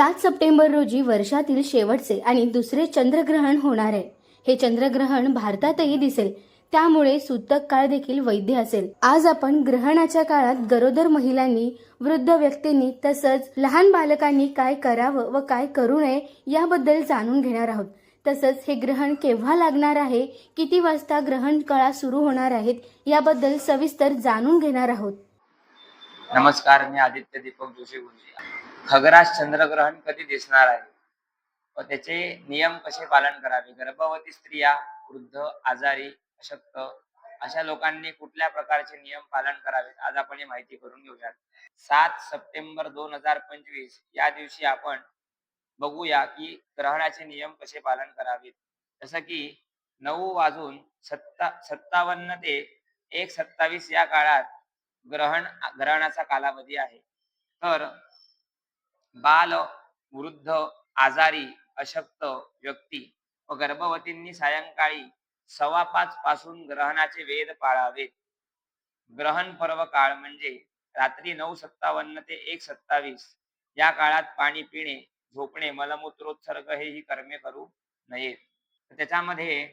7 September रोजी वर्षातील शेवटचे आणि दुसरे चंद्रग्रहण होणार आहे. हे चंद्रग्रहण भारतातही दिसेल, त्यामुळे सूतक काळ देखील वैध असेल. आज आपण ग्रहणाच्या काळात गरोदर महिलांनी, वृद्ध व्यक्तींनी तसंच लहान बालकांनी काय करावं व काय करू नये याबद्दल जाणून घेणार आहोत. तसंच हे ग्रहण केव्हा लागणार आहे, किती वाजता ग्रहण काळ सुरू होणार आहेत याबद्दल सविस्तर जाणून घेणार आहोत. नमस्कार, मी आदित्य दीपक जोशी बोलते. खग्रास चंद्रग्रहण कधी दिसणार आहे व त्याचे नियम कसे पालन करावे? गर्भवती स्त्रिया, वृद्ध, आजारी, अशक्त अशा लोकांनी कुठल्या प्रकारचे नियम पालन करावे, आज आपण ही माहिती करून घेऊयात. 7 सप्टेंबर 2025 या दिवशी आपण बघूया की ग्रहणाचे नियम कसे पालन करावेत. जसं की 9:57 ते 1:27 या काळात ग्रहणाचा कालावधी आहे. तर बाल, वृद्ध, आजारी, अशक्त व्यक्ती व गर्भवतींनी सायंकाळी 4:15 पासून ग्रहणाचे वेध पाळावेत. ग्रहण पर्व काळ म्हणजे रात्री 9:57 ते 1:27 या काळात पाणी पिणे, झोपणे, मलमूत्रोत्सर्ग ही कर्मे करू नयेत. त्याच्यामध्ये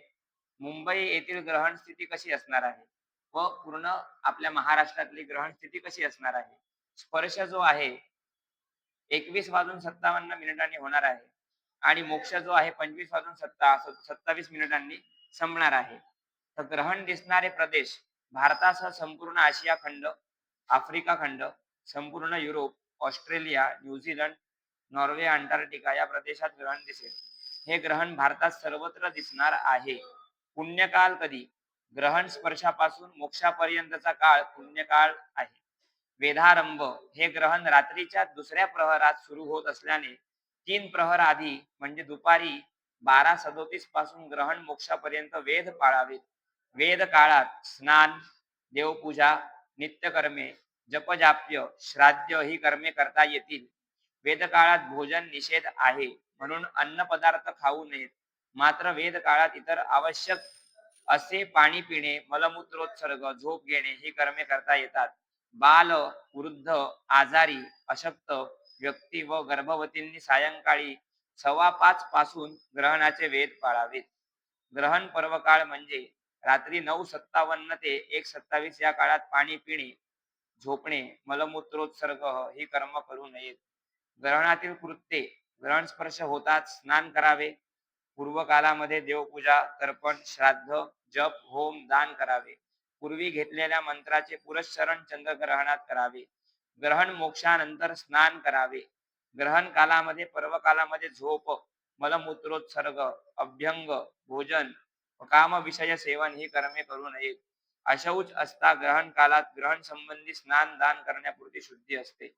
मुंबई येथील ग्रहण स्थिती कशी असणार आहे व पूर्ण आपल्या महाराष्ट्रातली ग्रहण स्थिती कशी असणार आहे. स्पर्श जो आहे 21:57 होणार आहे आणि मोक्ष जो आहे 25:27 संपणार आहे. तर ग्रहण दिसणारे प्रदेश भारतासह संपूर्ण आशिया खंड, आफ्रिका खंड, संपूर्ण Europe, Australia, New Zealand, Norway, Antarctica या प्रदेशात ग्रहण दिसेल. हे ग्रहण भारतात सर्वत्र दिसणार आहे. पुण्यकाल कधी? ग्रहण स्पर्शापासून मोक्षापर्यंतचा काळ पुण्यकाळ आहे. वेधारंभ हे ग्रहण रात्रीच्या दुसऱ्या प्रहरात सुरू होत असल्याने 3 प्रहर आधी म्हणजे दुपारी 12:37 पासून ग्रहण मोक्षापर्यंत वेध पाळावेत. वेद काळात स्नान, देवपूजा, नित्यकर्मे, जपजाप्य, श्राद्ध ही कर्मे करता येतील. वेद काळात भोजन निषेध आहे म्हणून अन्न पदार्थ खाऊ नयेत. मात्र वेद काळात इतर आवश्यक असे पाणी पिणे, मलमूत्रोत्सर्ग, झोप घेणे ही कर्मे करता येतात. बाल, वृद्ध, आजारी, अशक्त व्यक्ती व गर्भवतींनी सायंकाळी 4:15 पासून ग्रहणाचे वेध पाळावेत. ग्रहण पर्व काळ म्हणजे रात्री 9:57 ते 1:27 या काळात पाणी पिणे, झोपणे, मलमूत्रोत्सर्ग ही कर्म करू नयेत. ग्रहणातील कृत्ये: ग्रहण स्पर्श होताच स्नान करावे. पूर्व कालामध्ये देवपूजा, तर्पण, श्राद्ध, जप, होम, दान करावे. पूर्वी घेतलेल्या मंत्राचे पुरस्चरण चंद्रग्रहणात करावे. ग्रहण मोक्षानंतर स्नान करावे. ग्रहण कालामध्ये पर्व कालामध्ये झोप, मलमूत्रोत्सर्ग, अभ्यंग, भोजन व कामविषय सेवन ही कर्मे करू नयेत. अशौच असता ग्रहण कालात ग्रहण संबंधी स्नान दान करण्यापुरती शुद्धी असते.